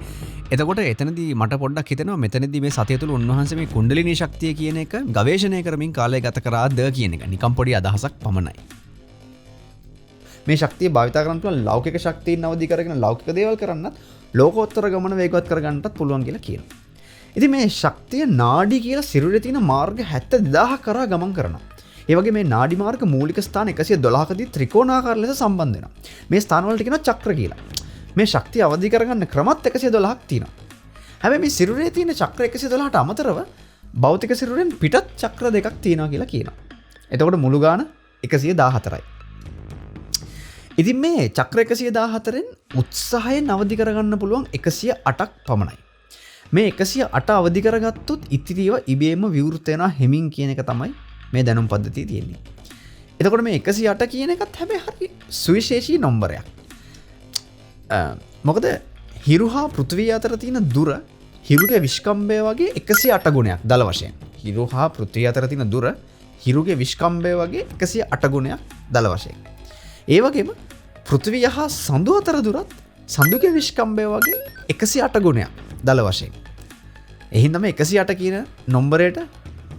එතකොට එතනදී මට පොඩ්ඩක් හිතෙනවා මෙතනදී මේ සතිය තුළ උන්වහන්සේ මේ කුණ්ඩලිනී ශක්තිය කියන එක ගවේෂණය කරමින් කාලය ගත කරාද කියන එක නිකම් පොඩි අදහසක් පමණයි. මේ ශක්තිය භාවිත කරන්න පුළුවන් ලෞකික ශක්තියින් අවදි කරගෙන ලෞකික දේවල් කරන්නත් ලෝකෝත්තර ගමන වේගවත් කරගන්නත් පුළුවන් කියලා කියනවා. ඉතින් මේ ශක්තිය නාඩි කියලා සිරුරේ තියෙන මාර්ග 72000 කරා ගමන් කරනවා. ඒ වගේ මේ නාඩි මාර්ග මූලික ස්ථාන 112කදී ත්‍රිකෝණාකාර ලෙස සම්බන්ධ වෙනවා. මේ ස්ථාන වලට කියනවා චක්‍ර කියලා. මේ ශක්තිය අවදි කරගන්න ක්‍රමත් 112ක් තියෙනවා. හැබැයි මේ සිරුරේ තියෙන චක්‍ර 112ට අමතරව භෞතික සිරුරෙන් පිටත් චක්‍ර දෙකක් තියෙනවා කියලා කියනවා. එතකොට මුළු ගාන 114යි. ඉතින් මේ චක්‍ර 114න් උත්සාහයෙන් අවදි කරගන්න පුළුවන් 108ක් පමණයි. මේ 108 අවදි කරගත්තොත් ඉතිරිව ඉබේම විවෘත වෙනවා හෙමින් කියන එක තමයි මේ දැනුම් පද්ධතිය තියෙන්නේ. එතකොට මේ 108 කියන එකත් හැබැයි හරි සුවිශේෂී නම්බරයක්. මොකද හිරු හා පෘථිවිය අතර තියෙන දුර හිරුගේ විශ්කම්භය වගේ 108 ගුණයක් දල වශයෙන්. හිරු හා පෘථිවිය අතර තියෙන දුර හිරුගේ විශ්කම්භය වගේ 108 ගුණයක් දල වශයෙන්. ඒ වගේම පෘථිවිය හා සඳු අතර දුරත් සඳුගේ විශ්කම්බය වගේ 108 ගුණයක් දල වශයෙන්. එහින්දම 108 කියන නොම්බරයට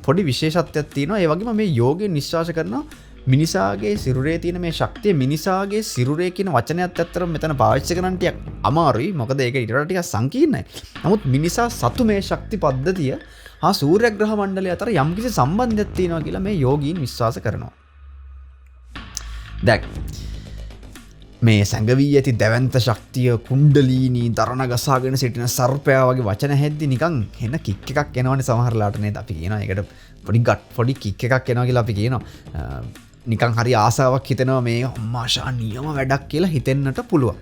පොඩි විශේෂත්වයක් තියෙනවා. ඒ වගේම මේ යෝගයෙන් නිශ්වාස කරනවා මිනිසාගේ සිරුරේ තියෙන මේ ශක්තිය මිනිසාගේ සිරුරේ කියන වචනයත් ඇත්තටම මෙතන පාවිච්චි කරන්න ටිකක් අමාරුයි. මොකද ඒක ඊට වඩා ටිකක් සංකීර්ණයි. නමුත් මිනිසා සතු මේ ශක්ති පද්ධතිය හා සූර්යග්‍රහ මණ්ඩලය අතර යම්කිසි සම්බන්ධයක් තියෙනවා කියලා මේ යෝගීන් විශ්වාස කරනවා. දැන් මේ සැඟවී ඇති දැවැන්ත ශක්තිය කුණ්ඩලීනී දරණ ගසාගෙන සිටින සර්පයා වගේ වචන හැද්දි නිකන් හෙන කික් එකක් එනවනේ සමහරලාට නේද අපි කියනවා. ඒකට පොඩි කික් එකක් එනවා කියලා අපි කියනවා. නිකන් හරි ආසාවක් හිතෙනවා මේ අම්මාෂා නියම වැඩක් කියලා හිතෙන්නට පුළුවන්.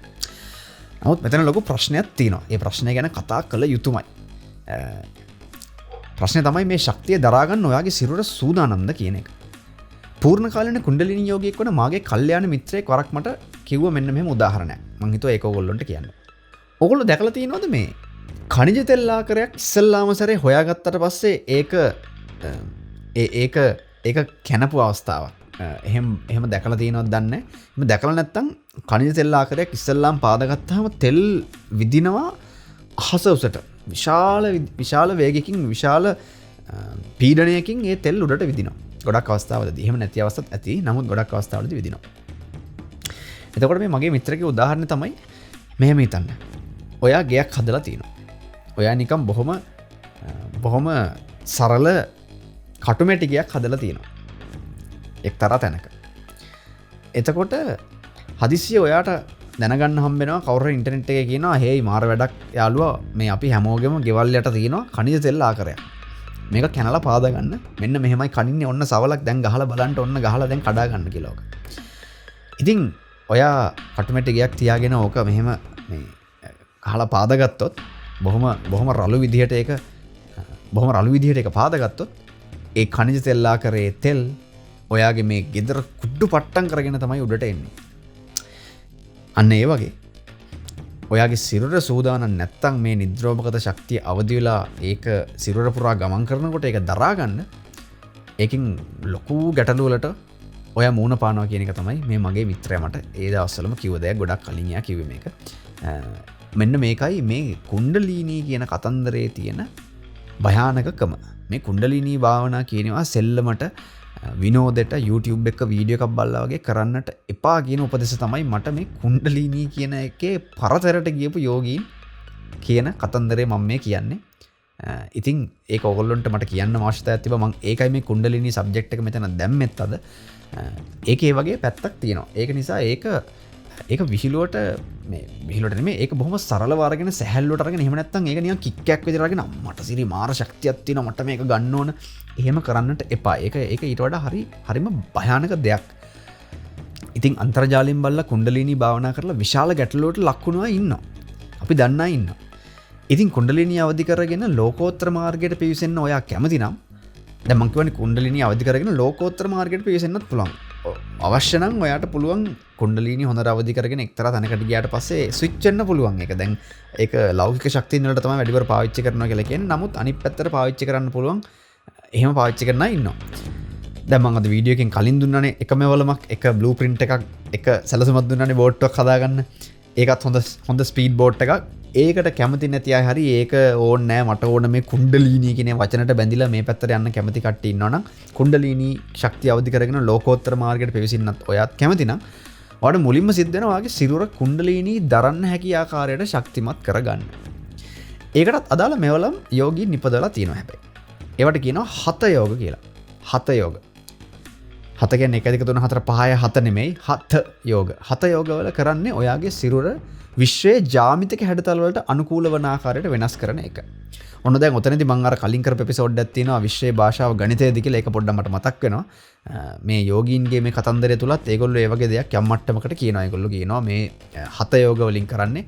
නමුත් මෙතන ලොකු ප්‍රශ්නයක් තියෙනවා. ඒ ප්‍රශ්නය ගැන කතා කළ යුතුමයි. ප්‍රශ්නය තමයි මේ ශක්තිය දරා ගන්න ඔයාගේ සිරුර සූදානම්ද කියන එක. පූර්ණ කාලීන කුණ්ඩලිනී යෝගියෙක් වන මාගේ කල්යාණ මිත්‍රයෙක් වරක් මට කිව්ව මෙන්න මෙහෙම උදාහරණයක්. මං හිතුවා ඒක ඕගොල්ලන්ට කියන්න. ඕගොල්ලෝ දැකලා තියෙනවද මේ ඛනිජ තෙල් ආකාරයක් ඉස්සල්ලාම සැරේ හොයාගත්තට පස්සේ ඒක කැනපු අවස්ථාවක්. එහෙම දැකලා තියෙනවද දන්නේ නැහැ. එහෙම දැකලා නැත්නම් ඛනිජ තෙල් ආකාරයක් ඉස්සල්ලාම පාදගත්තාම තෙල් විදිනවා අහස උසට. විශාල වේගයකින් විශාල පීඩනයකින් ඒ තෙල් උඩට විදිනවා. ගොඩක් අවස්ථාවලදී. එහෙම නැති අවස්ථාත් ඇති. නමුත් ගොඩක් අවස්ථාවලදී විදිනවා. එතකොට මේ මගේ මිත්‍රගේ උදාහරණය තමයි මෙහෙම හිතන්න. ඔයා ගෙයක් හදලා තියෙනවා. ඔයා නිකන් බොහොම සරල කටුමැටි ගෙයක් හදලා තියෙනවා. එක්තරා තැනක. එතකොට හදිස්සිය ඔයාට දැනගන්න හම්බෙනවා කවුරු හරි ඉන්ටර්නෙට් එකේ කියනවා හේයි මාර වැඩක් යාළුවා මේ අපි හැමෝගෙම ගෙවල් යට තියෙනවා ඛනිජ තෙල් ආකාරයක්. මේක කැනලා පාදා ගන්න. මෙන්න මෙහෙමයි කනින්නේ ඔන්න සවලක් දැන් ගහලා බලන්න ඔන්න ගහලා දැන් කඩා ගන්න කියලා ඔක. ඉතින් ඔයා කටුමැටි ගයක් තියාගෙන ඕක මෙහෙම මේ ගහලා පාදගත්තොත් බොහොම රළු විදිහට ඒක පාදගත්තොත් ඒ ඛනිජ තෙල් ආකාරයේ තෙල් ඔයාගේ මේ ගෙදර කුඩු පට්ටම් කරගෙන තමයි උඩට එන්නේ. අන්න ඒ වගේ ඔයාගේ සිරුර සූදානම් නැත්තම් මේ නිද්‍රෝපගත ශක්තිය අවදි වෙලා ඒක සිරුර පුරා ගමන් කරනකොට ඒක දරා ගන්න ඒකින් ලොකු ගැටලු වලට ඔයා මූණ පානවා කියන එක තමයි මේ මගේ මිත්‍රයා මට ඒ දවස්වලම කිව්ව දෙයක්. ගොඩක් කලින් යා කිව්වේ මේක. මෙන්න මේකයි මේ කුණ්ඩලීනී කියන කතන්දරේ තියෙන භයානකකම. මේ කුණ්ඩලීනී භාවනා කියනවා සෙල්ලමට විනෝදෙට YouTube එක වීඩියෝ එකක් බලලා වගේ කරන්නට එපා කියන උපදෙස තමයි මට මේ කුණ්ඩලීනී කියන එකේ පරතරට ගියපු යෝගීන් කියන කතන්දරේ මම මේ කියන්නේ. ඉතින් ඒක ඕගොල්ලොන්ට මට කියන්න අවශ්‍යතාවයක් තිබ්බා. මම ඒකයි මේ කුණ්ඩලීනී සබ්ජෙක්ට් එක මෙතන දැම්මෙත් අද. ඒකේ වගේ පැත්තක් තියෙනවා. ඒක නිසා ඒක විහිළුවට නෙමෙයි ඒක බොහොම සරලව අරගෙන සැහැල්ලුවට අරගෙන එහෙම නැත්නම් ඒක නිකන් කික් එකක් විදිහට අරගෙන මට සිරි මාර ශක්තියක් තියෙනවා මට මේක ගන්න ඕන එහෙම කරන්නට එපා. ඒක ඊට වඩා හරිම භයානක දෙයක්. ඉතින් අන්තර්ජාලයෙන් බලලා කුණ්ඩලීනී භාවනා කරලා විශාල ගැටලුවකට ලක් වුණා ඉන්නවා. අපි දන්නා ඉන්නවා. ඉතින් කුණ්ඩලීනී අවදි කරගෙන ලෝකෝත්තර මාර්ගයට පිවිසෙන්න ඔයා කැමති නම් දැන් මම කියන්නේ කුණ්ඩලීනී අවදි කරගෙන ලෝකෝත්තර මාර්ගයට පිවිසෙන්නත් පුළුවන්. අවශ්‍ය නම් ඔයාට පුළුවන් කුණ්ඩලීනී හොඳට අවදි කරගෙන එක්තරා තැනකට ගියාට පස්සේ ස්විච් වෙන්න පුළුවන්. ඒක දැන් ඒක ලෞකික ශක්තියන් වලට තමයි වැඩිපුර පාවිච්චි කරනවා කියලා කියන්නේ. නමුත් අනිත් පැත්තට පාවිච්චි කරන්න පුළුවන්. එහෙම පාවිච්චි කරන්න ඉන්නවා. දැන් මම අද වීඩියෝ එකෙන් කලින් දුන්නානේ එකම වලමක් එක බ්ලූ ප්‍රින්ට් එකක් එක සැලසුමක් දුන්නානේ බෝඩ් එකක් හදාගන්න. ඒකත් හොඳ ස්පීඩ් බෝඩ් එකක්. ඒකට කැමති නැති අය හරි ඒක ඕනේ නෑ මට ඕන මේ කුණ්ඩලීනී කියන වචනට බැඳිලා මේ පැත්තට යන්න කැමති කට්ටිය ඉන්නවනම් කුණ්ඩලීනී ශක්තිය අවදි කරගෙන ලෝකෝත්තර මාර්ගයට පිවිසෙන්නත් ඔයාත් කැමති නම් ඔයාට මුලින්ම සිද්ධ වෙනවා ඔයාගේ සිරුර කුණ්ඩලීනී දරන්න හැකි ආකාරයට ශක්තිමත් කරගන්න. ඒකටත් අදාළ මෙවලම් යෝගී නිපදවලා තියෙනවා හැබැයි. ඒවට කියනවා හත යෝග කියලා. හත යෝග. හත කියන්නේ 1 2 3 4 5 7 නෙමෙයි හත යෝග. හත යෝග වල කරන්නේ ඔයාගේ සිරුර විශ්වයේ ජාමිතික හැඩතල වලට අනුකූල වන ආකාරයට වෙනස් කරන එක. ඔන්න දැන් ඔතනදී මම අර කලින් කරපු එපිසෝඩ් එකක් තියෙනවා විශ්වයේ භාෂාව ගණිතයේදී කියලා ඒක පොඩ්ඩක් මට මතක් වෙනවා. මේ යෝගීන්ගේ මේ කතන්දරය තුලත් ඒගොල්ලෝ ඒ වගේ දෙයක් යම් මට්ටමකට කියනවා. ඒගොල්ලෝ කියනවා මේ හත යෝග වලින් කරන්නේ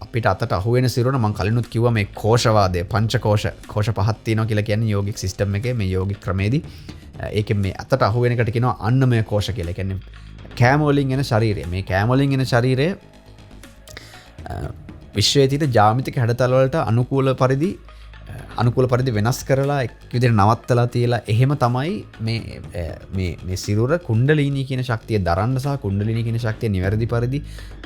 අපිට අතට අහු වෙන සිරුර මම කලිනුත් කිව්වා මේ කෝෂවාදය පංචකෝෂ පහක් තියෙනවා කියලා කියන්නේ යෝගික සිස්ටම් එකේ මේ යෝගික ක්‍රමේදී. ඒකෙන් මේ අතට අහු වෙන එකට කියනවා අන්නමය කෝෂ කියලා. ඒ කියන්නේ කෑම වලින් එන ශරීරය. මේ කෑම වලින් එන ශරීරය විශ්වයේ තියෙන ජාමිතික හැඩතල වලට අනුකූල පරිදි අනුකූල පරිදි වෙනස් කරලා එක් විදිහට නවත්තලා තියලා එහෙම තමයි මේ සිරුර කුණ්ඩලිනී කියන ශක්තිය දරන්න සහ කුණ්ඩලිනී කියන ශක්තිය නිවැරදි පරිදි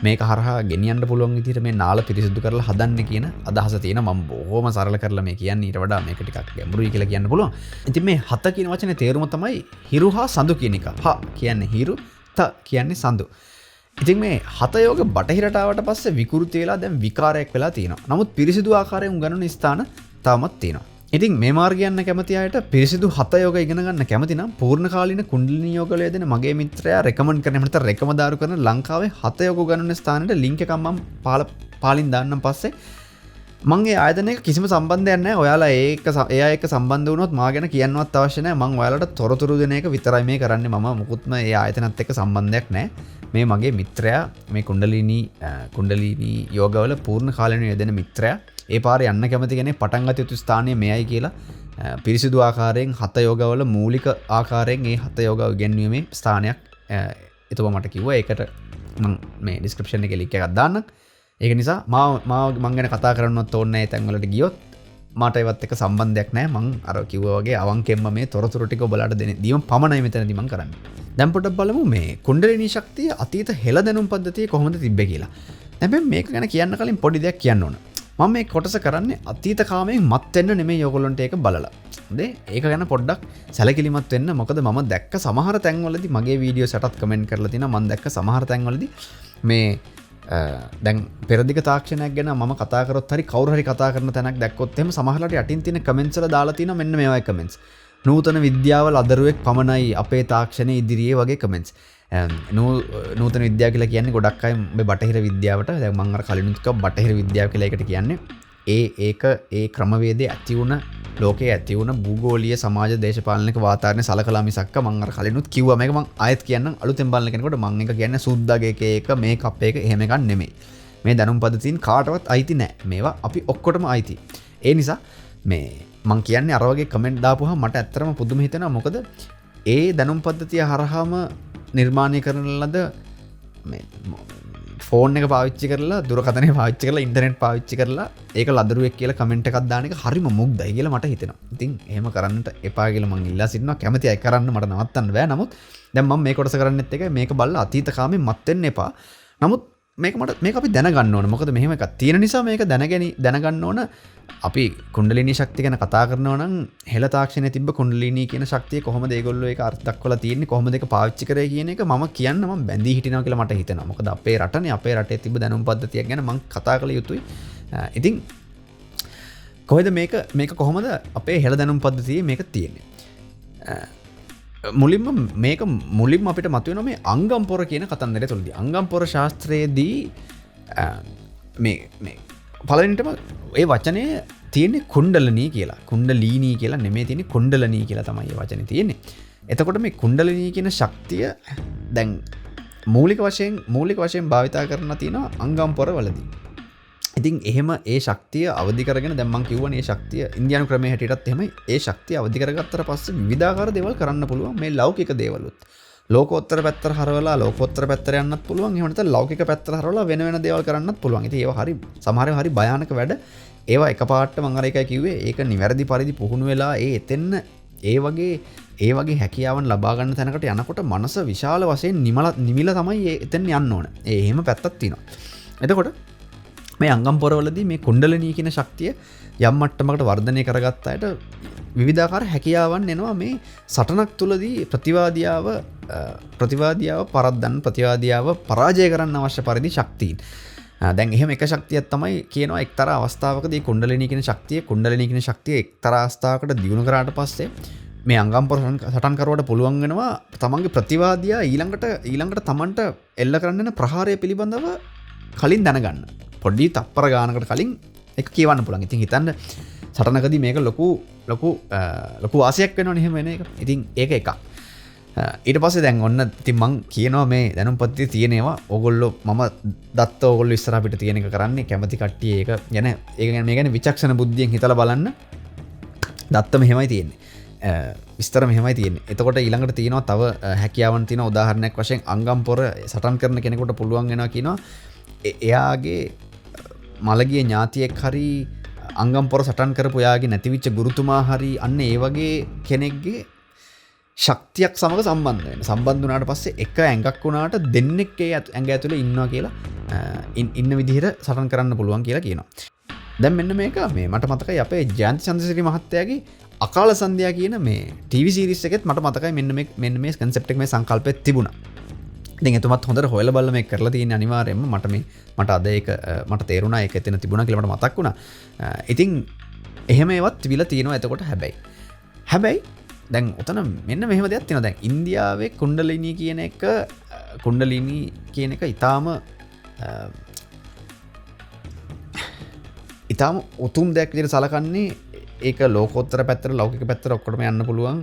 මේක හරහා ගෙනියන්න පුළුවන් විදිහට මේ නාල පිරිසිදු කරලා හදන්න කියන අදහස තියෙනවා. මම බොහොම සරල කරලා මේ කියන්නේ, ඊට වඩා මේක ටිකක් ගැඹුරුයි කියලා කියන්න පුළුවන්. ඉතින් මේ හත කියන වචනේ තේරුම තමයි හිරු හා සඳු කියන එක. හ කියන්නේ හිරු, ත කියන්නේ සඳු. ඉතින් මේ හතයෝග බටහිරට ආවට පස්සේ විකෘති වෙලා දැන් විකාරයක් වෙලා තියෙනවා. නමුත් පිරිසිදු ආකාරයෙන් උගන්වන ස්ථාන තාමත් තියෙනවා. ඉතින් මේ මාර්ගය යන්න කැමති අයට පිරිසිදු හතයෝග ඉගෙන ගන්න කැමති නම් පූර්ණ කාලීන කුණ්ඩලිනී යෝග වේදෙන මගේ මිත්‍රයා රෙකමන්ඩ් කරන හැමත රෙකමදාරු කරන ලංකාවේ හතයෝග උගන්වන ස්ථානෙට ලින්ක් එකක් මම පාලින් දාන්නම් පස්සේ මං ඒ ආයතනයක කිසිම සම්බන්ධයක් නැහැ. ඔයාලා එයා එක්ක සම්බන්ධ වුණොත් මා ගැන කියන්නවත් අවශ්‍ය නැහැ. මං ඔයාලට තොරතුරු දෙන එක විතරයි මේ කරන්නේ. මම මුකුත්ම ඒ ආයතනත් එක්ක සම්බන්ධයක් නැහැ. මේ මගේ මිත්‍රයා, මේ කුණ්ඩලිනී යෝගවල පූර්ණ කාලීන යෙදෙන මිත්‍රයා. ඒ පාරේ යන්න කැමති කෙනෙක් පටන් ගත යුතු ස්ථානය මෙයයි කියලා පිරිසිදු ආකාරයෙන් හත යෝගවල මූලික ආකාරයෙන් මේ හත යෝග ඉගෙනීමේ ස්ථානයක් එතුමා මට කිව්වා. ඒකට මම මේ ඩිස්ක්‍රිප්ෂන් එකේ ලින්ක් එකක් දාන්නම්. ඒක නිසා මම ගැන කතා කරන්නවත් ඕනේ නැහැ. තැන් වලට ගියොත් මට ඒවත් එක්ක සම්බන්ධයක් නැහැ. මං අර කිව්වා වගේ අවංකෙන්ම මේ තොරතුරු ටික ඔයාලට දීම පමණයි මෙතනදී මං කරන්නේ. දැන් පොඩ්ඩක් බලමු මේ කුණ්ඩලිනී ශක්තිය අතීත හෙළ දැනුම් පද්ධතිය කොහොමද තිබ්බේ කියලා. දැන් මේක ගැන කියන්න කලින් පොඩි දෙයක් කියන්න ඕන. මම මේ කොටස කරන්නේ අතීත කාමයෙන් මත් වෙන්න නෙමෙයි ඔයගොල්ලන්ට ඒක බලලා. හරිද? ඒක ගැන පොඩ්ඩක් සැලකිලිමත් වෙන්න. මොකද මම දැක්ක සමහර තැන්වලදී මගේ වීඩියෝස් යටත් කමෙන්ට් කරලා තිනවා. මම දැක්ක සමහර තැන්වලදී මේ දැන් පෙරදිග තාක්ෂණයක් ගැන මම කතා කරොත් හරි කවුරු හරි කතා කරන තැනක් දැක්කොත් එහෙම සමහරවිට යටින් තියෙන කමෙන්ට්ස් වල දාලා තියෙනවා මෙන්න මේ වගේ කමෙන්ට්ස්. නූතන විද්‍යාව ලදරුවෙක් පමණයි අපේ තාක්ෂණයේ ඉදිරියේ වගේ කමෙන්ට්ස්. නූතන විද්‍යාව කියලා කියන්නේ ගොඩක් අය මේ බටහිර විද්‍යාවට දැන් මම අර කලිනුත් කිව්වා බටහිර විද්‍යාව කියලා ඒකට කියන්නේ ඒ ක්‍රමවේදයේ ඇති වුණ ලෝකයේ ඇති වුණ භූගෝලීය සමාජ දේශපාලනික වාතාවරණය සලකලා මිසක්ක මම අර කලිනුත් කිව්වා මේක මම ආයෙත් කියන්නම් අලුතෙන් බලන කෙනෙකුට මම එක කියන්නේ සුද්දාගේ එක මේකප් එක එහෙම එකක් නෙමෙයි. මේ දැනුම් පද්ධතීන් කාටවත් අයිති නැහැ. මේවා අපි ඔක්කොටම අයිති. ඒ නිසා මේ මං කියන්නේ අර වගේ කමෙන්ට් දාපුවාම මට ඇත්තටම පුදුම හිතෙනවා. මොකද ඒ දැනුම් පද්ධතිය හරහාම නිර්මාණය කරන ලද මේ ෆෝන් එක පාවිච්චි කරලා දුරකථනය පාවිච්චි කරලා ඉන්ටර්නෙට් පාවිච්චි කරලා ඒක ලදරුවෙක් කියලා කමෙන්ට් එකක් දාන එක හරිම මුග්ධයි කියලා මට හිතෙනවා. ඉතින් එහෙම කරන්නට එපා කියලා මං ඉල්ලා සිටිනවා. කැමති අය කරන්න මට නවත්තන්න බෑ. නමුත් දැන් මම මේ කොටස කරන්නෙත් එකයි මේක බලලා අතීත කාමෙන් මත් වෙන්න එපා. නමුත් මේක අපි දැනගන්න ඕන. මොකද මෙහෙම එකක් තියෙන නිසා මේක දැනගන්න ඕන. අපි කුණ්ඩලිනී ශක්තිය ගැන කතා කරනවා නම් හෙළ තාක්ෂණයේ තිබ්බ කුණ්ඩලිනී කියන ශක්තිය කොහොමද ඒගොල්ලෝ ඒක අර්ථ දක්වලා තියෙන්නේ, කොහොමද ඒක පාවිච්චි කරේ කියන එක මම බැඳී හිටිනවා කියලා මට හිතෙනවා. මොකද අපේ රටේ තිබ්බ දැනුම් පද්ධතියක් ගැන මම කතා කළ යුතුයි. ඉතින් කොහෙද මේක කොහොමද අපේ හෙළ දැනුම් පද්ධතියේ මේක තියෙන්නේ? මුලින්ම අපිට මතුවෙන මේ අංගම් පොර කියන කතන්දරය තුළදී අංගම් පොර ශාස්ත්‍රයේදී මේ පළවෙනිටම ඒ වචනේ තියෙන්නේ කුණ්ඩලනී කියලා. කුණ්ඩලීනී කියලා නෙමෙයි තියෙන්නේ, කුණ්ඩලනී කියලා තමයි ඒ වචනේ තියෙන්නේ. එතකොට මේ කුණ්ඩලනී කියන ශක්තිය දැන් මූලික වශයෙන් භාවිතා කරන්න තියෙනවා අංගම් පොර වලදී. ඉතින් එහෙම ඒ ශක්තිය අවදි කරගෙන දැන් මම කියවනේ ඒ ශක්තිය ඉන්දියානු ක්‍රමයේ හැටියටත් එහෙමයි. ඒ ශක්තිය අවදි කරගත්තට පස්සේ විවිධාකාර දේවල් කරන්න පුළුවන්. මේ ලෞකික දේවලුත් ලෝකෝත්තර පැත්තට හරවලා ලෝකෝත්තර පැත්තට යන්නත් පුළුවන්. එහෙම නැත්නම් ලෞකික පැත්තට හරවලා වෙන දේවල් කරන්නත් පුළුවන්. ඉතින් ඒවා සමහරව භයානක වැඩ. ඒවා එකපාරට මම අර එකයි කිව්වේ ඒක නිවැරදි පරිදි පුහුණු වෙලා ඒ වගේ හැකියාවන් ලබා ගන්න තැනකට යනකොට මනස විශාල වශයෙන් නිමිලා තමයි එතෙන් යන්න ඕන. එහෙම පැත්තක් තියෙනවා. එතකොට මේ අංගම් පොරවලදී මේ කුණ්ඩලිනී කියන ශක්තිය යම් මට්ටමකට වර්ධනය කරගත්ත අයට විවිධාකාර හැකියාවන් එනවා මේ සටනක් තුලදී ප්‍රතිවාදියාව ප්‍රතිවාදියාව පරාජය කරන්න අවශ්‍ය පරිදි ශක්තියින්. දැන් එහෙම එක ශක්තියක් තමයි කියනවා එක්තරා අවස්ථාවකදී කුණ්ඩලිනී කියන ශක්තිය එක්තරා අවස්ථාවකට දියුණු කරාට පස්සේ මේ අංගම් පොර සටන් කරුවට පුළුවන් වෙනවා තමන්ගේ ප්‍රතිවාදියා ඊළඟට තමන්ට එල්ල කරන්න යන ප්‍රහාරය පිළිබඳව කලින් දැනගන්න. පොඩි තප්පර ගානකට කලින් එක කියවන්න පුළුවන්. ඉතින් හිතන්න සටනකදී මේක ලොකු වාසියක් වෙනවනේ එහෙම වෙන එක. ඉතින් ඒක එකක්. ඊට පස්සේ දැන් ඔන්න ඉතින් මං කියනවා මේ දැනුම් පද්ධතිය තියෙනවා. ඕගොල්ලෝ මම දත්ත ඕගොල්ලෝ ඉස්සරහ පිට තියෙන එක කරන්නේ කැමැති කට්ටිය ඒක ගැන මේ ගැන විචක්ෂණ බුද්ධියෙන් හිතලා බලන්න. දත්ත මෙහෙමයි තියෙන්නේ. විස්තර මෙහෙමයි තියෙන්නේ. එතකොට ඊළඟට තියෙනවා තව හැකියාවන් තියෙනවා. උදාහරණයක් වශයෙන් අංගම් පොර සටන් කරන කෙනෙකුට පුළුවන් වෙනවා කියනවා එයාගේ මළගිය ඥාතියෙක් හරි අංගම් පොර සටන් කරපු යාගේ නැතිවිච්ච ගුරුතුමා හරි අන්න ඒ වගේ කෙනෙක්ගේ ශක්තියක් සමග සම්බන්ධ වෙන. සම්බන්ධ වුණාට පස්සේ එක ඇඟක් වුණාට දෙන්නෙක් ඒ ඇඟ ඇතුලේ ඉන්නවා කියලා ඉන්න විදිහට සටන් කරන්න පුළුවන් කියලා කියනවා. දැන් මෙන්න මේක මේ මට මතකයි අපේ ජයන්ත චන්ද්‍රසිරි මහත්තයාගේ අකාල සන්ධ්‍යා කියන මේ ටීවී සීරීස් එකෙත් මට මතකයි මෙන්න මේ කන්සෙප්ට් එක මේ සංකල්පෙත් තිබුණා. ඉතින් එතුමත් හොඳට හොයලා බලලා මේක කරලා තියෙන අනිවාර්යයෙන්ම මට අද ඒක මට තේරුණා ඒක එතන තිබුණා කියලා මට මතක් වුණා. ඉතින් එහෙම ඒවත් තිබිලා තියෙනවා එතකොට හැබැයි දැන් උතන මෙන්න මෙහෙම දෙයක් තියෙනවා. දැන් ඉන්දියාවේ කුණ්ඩලිනී කියන එක ඊටාම උතුම් දෙයක් විදිහට සලකන්නේ. ඒක ලෝකෝත්තර පැත්තට ලෞකික පැත්තට ඔක්කොටම යන්න පුළුවන්.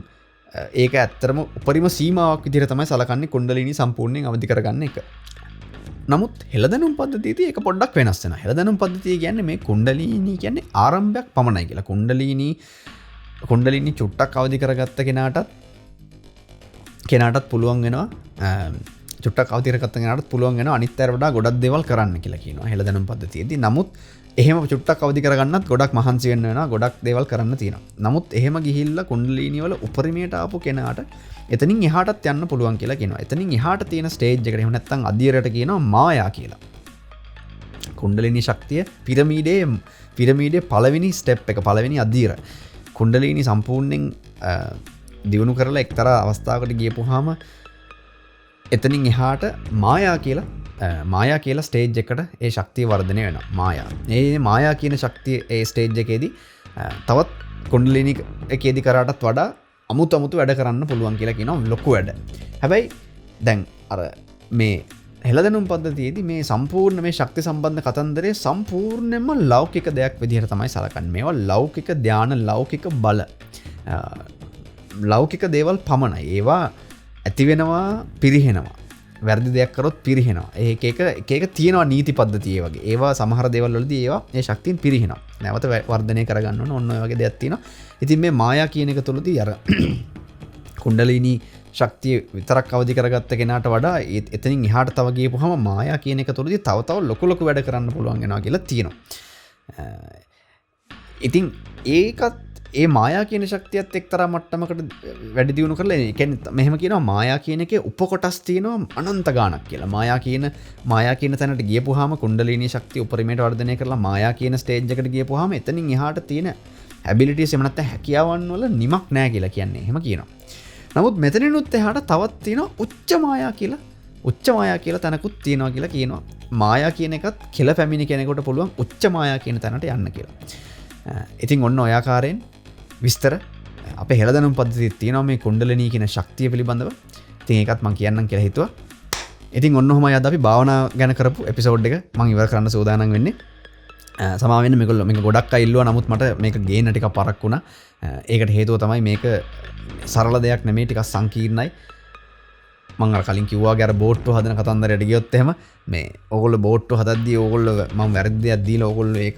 ඒක ඇත්තටම උපරිම සීමාවක් විදිහට තමයි සලකන්නේ කුණ්ඩලිනී සම්පූර්ණයෙන් අවදි කරගන්න එක. නමුත් හෙළදැනුම් පද්ධතියේදී ඒක පොඩ්ඩක් වෙනස් වෙනවා. හෙළදැනුම් පද්ධතිය කියන්නේ මේ කුණ්ඩලිනී කියන්නේ ආරම්භයක් පමණයි කියලා. කුණ්ඩලිනී චුට්ටක් අවදි කරගත්ත කෙනාටත් පුළුවන් වෙනවා චුට්ටක් අවදි කරගත්ත කෙනාටත් පුළුවන් වෙනවා අනිත් අයට වඩා ගොඩක් දේවල් කරන්න කියලා කියනවා හෙළදැනුම් පද්ධතියේදී. නමුත් එහෙම චුට්ටක් අවදි කරගන්නත් ගොඩක් මහන්සි වෙන්න වෙනවා. ගොඩක් දේවල් කරන්න තියෙනවා. නමුත් එහෙම ගිහිල්ලා කුණ්ඩලිනී වල උපරිමයට ආපු කෙනාට එතනින් එහාටත් යන්න පුළුවන් කියලා කියනවා. එතනින් එහාට තියෙන ස්ටේජ් එකට එහෙම නැත්නම් අදියරට කියනවා මායා කියලා. කුණ්ඩලිනී ශක්තිය පිරමීඩේ පළවෙනි ස්ටෙප් එක පළවෙනි අදියර. කුණ්ඩලිනී සම්පූර්ණයෙන් දියුණු කරලා එක්තරා අවස්ථාවකට ගියපුවාම එතනින් එහාට මායා කියලා ස්ටේජ් එකට ඒ ශක්තිය වර්ධනය වෙනවා. මායා කියන ශක්තිය ඒ ස්ටේජ් එකේදී තවත් කුණ්ඩලිනී එකේදී කරාටත් වඩා අමුතු වැඩ කරන්න පුළුවන් කියලා කියනවා ලොකු වැඩ. හැබැයි දැන් අර මේ හෙළදැනුම් පද්ධතියේදී මේ සම්පූර්ණ මේ ශක්ති සම්බන්ධ කතන්දරේ සම්පූර්ණයෙන්ම ලෞකික දෙයක් විදිහට තමයි සලකන්නේ. මේවා ලෞකික ධාන, ලෞකික බල, ලෞකික දේවල් පමණයි. ඒවා ඇති වෙනවා, පිරිහෙනවා. වැරදි දෙයක් කරොත් පිරිහෙනවා. ඒක තියෙනවා නීති පද්ධතිය වගේ. ඒවා සමහර දේවල් වලදී ඒවා ඒ ශක්තියෙන් පිරිහෙනවා. නැවත වර්ධනය කරගන්න ඕන ඔන්න ඔය වගේ දෙයක් තියෙනවා. ඉතින් මේ මායා කියන එක තුළදී අර කුණ්ඩලිනී ශක්තිය විතරක් අවදි කරගත්ත කෙනාට වඩා එතනින් එහාට තව ගියපුවාම මායා කියන එක තුළදී තව ලොකු වැඩ කරන්න පුළුවන් වෙනවා කියලා තියෙනවා. ඉතින් ඒකත් ඒ මායා කියන ශක්තියත් එක්තරා මට්ටමකට වැඩි දියුණු කරලා ඒ කියන්නේ මෙහෙම කියනවා මායා කියන එකේ උපකොටස් තියෙනවා අනන්ත ගාණක් කියලා. මායා කියන තැනට ගියපුවාම කුණ්ඩලිනී ශක්තිය උපරිමයට වර්ධනය කරලා මායා කියන ස්ටේජ් එකට ගියපුවාම එතනින් එහාට තියෙන ඇබිලිටිස් එහෙම නැත්නම් හැකියාවන් වල නිමක් නැහැ කියලා කියන්නේ. එහෙම කියනවා. නමුත් මෙතනිනුත් එහාට තවත් තියෙනවා උච්ච මායා කියලා තැනකුත් තියෙනවා කියලා කියනවා. මායා කියන එකත් කෙල පැමිණි කෙනෙකුට පුළුවන් උච්ච මායා කියන තැනට යන්න කියලා. ඉතින් ඔන්න ඔය ආකාරයෙන් විස්තර අපේ හෙළදැනුම් පද්ධතියේ තියෙනවා මේ කුණ්ඩලිනී කියන ශක්තිය පිළිබඳව. ඉතින් ඒකත් මම කියන්නම් කියලා හිතුවා. ඉතින් ඔන්න ඔහොමයි අද අපි භාවනා ගැන කරපු එපිසෝඩ් එක මම ඉවර කරන්න සූදානම් වෙන්නේ. සමාව වෙන්න මේක ගොඩක් අය ඉල්ලුවා. නමුත් මට මේක ගේන්න ටිකක් පරක් වුණා. ඒකට හේතුව තමයි මේක සරල දෙයක් නෙමෙයි, ටිකක් සංකීර්ණයි. මම අර කලින් කිව්වා අර බෝට්ටු හදන කතන්දරයට ගියොත් එහෙම මේ ඕගොල්ලෝ බෝට්ටු හදද්දී ඕගොල්ලෝ මම වැරදි දෙයක් දීලා ඕගොල්ලෝ ඒක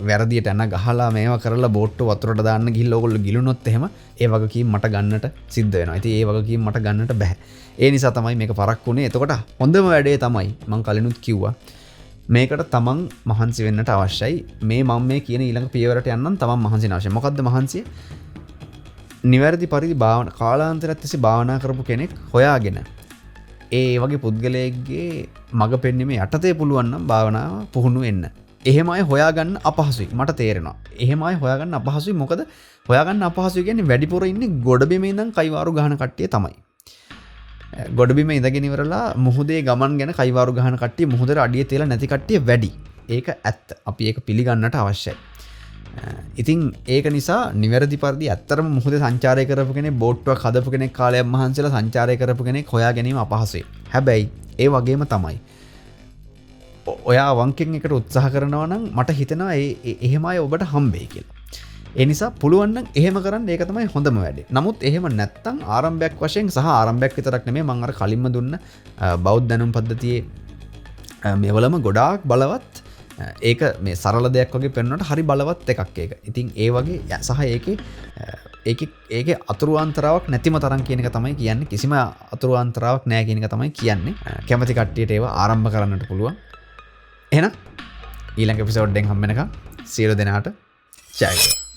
වැරදියට යන ගහලා මේවා කරලා බෝට්ටු වතුරට දාන්න ගිහිල්ලා ඕගොල්ලෝ ගිලුනොත් එහෙම ඒ වගකීම් මට ගන්නට සිද්ධ වෙනවා. ඉතින් ඒ වගකීම් මට ගන්නට බෑ. ඒ නිසා තමයි මේක පරක් වුණේ. එතකොට හොඳම වැඩේ තමයි මම කලිනුත් කිව්වා මේකට තමන් මහන්සි වෙන්නට අවශ්‍යයි. මම මේ කියන ඊළඟ පියවරට යන්නම් තමන් මහන්සි වෙන්න අවශ්‍යයි. මොකද්ද මහන්සිය? නිවැරදි පරිදි කාලාන්තරයක් තිස්සේ භාවනා කරපු කෙනෙක් හොයාගෙන ඒ වගේ පුද්ගලයෙක්ගේ මඟ පෙන්වීමේ යටතේ පුළුවන් නම් භාවනාව පුහුණු වෙන්න. එහෙම අය හොයාගන්න අපහසුයි. මට තේරෙනවා. එහෙම අය හොයාගන්න අපහසුයි. මොකද හොයාගන්න අපහසුයි කියන්නේ වැඩිපුර ඉන්නේ ගොඩබිමේ ඉඳන් කයිවාරු ගහන කට්ටිය තමයි. ගොඩබිම ඉඳගෙන ඉවරලා මුහුදේ ගමන් ගැන කයිවාරු ගහන කට්ටිය, මුහුදට අඩිය තියලා නැති කට්ටිය වැඩි. ඒක ඇත්ත. අපි ඒක පිළිගන්නට අවශ්‍යයි. ඉතින් ඒක නිසා නිවැරදි පරිදි ඇත්තටම මුහුදේ සංචාරය කරපු කෙනෙක්, බෝට්ටුවක් හදපු කෙනෙක්, කාලයක් මහන්සිලා සංචාරය කරපු කෙනෙක් හොයා ගැනීම අපහසුයි. හැබැයි ඒ වගේම තමයි ඔයා වංකෙන් එකට උත්සාහ කරනවා නම් මට හිතෙනවා එහෙම අය ඔබට හම්බෙයි කියලා. ඒ නිසා පුළුවන් නම් එහෙම කරන්න. ඒක තමයි හොඳම වැඩේ. නමුත් එහෙම නැත්තම් ආරම්භයක් වශයෙන් සහ ආරම්භයක් විතරක් නෙමෙයි මම අර කලින්ම දුන්න බෞද්ධ දැනුම් පද්ධතියේ මේවලම ගොඩාක් බලවත්. ඒක මේ සරල දෙයක් වගේ පෙන්වන්නට හරි බලවත් එකක් ඒක. ඉතින් ඒ වගේ සහ ඒකේ අතුරුාන්තරාවක් නැතිම තරම් කියන එක තමයි කියන්නේ. කිසිම අතුරුාන්තරාවක් නැහැ කියන එක තමයි කියන්නේ. කැමැති කට්ටියට ඒවා ආරම්භ කරන්නට පුළුවන්. එහෙනම් ඊළඟ එපිසෝඩ් එකෙන් හම්බ වෙනකම් සියලු දෙනාට ජයවා.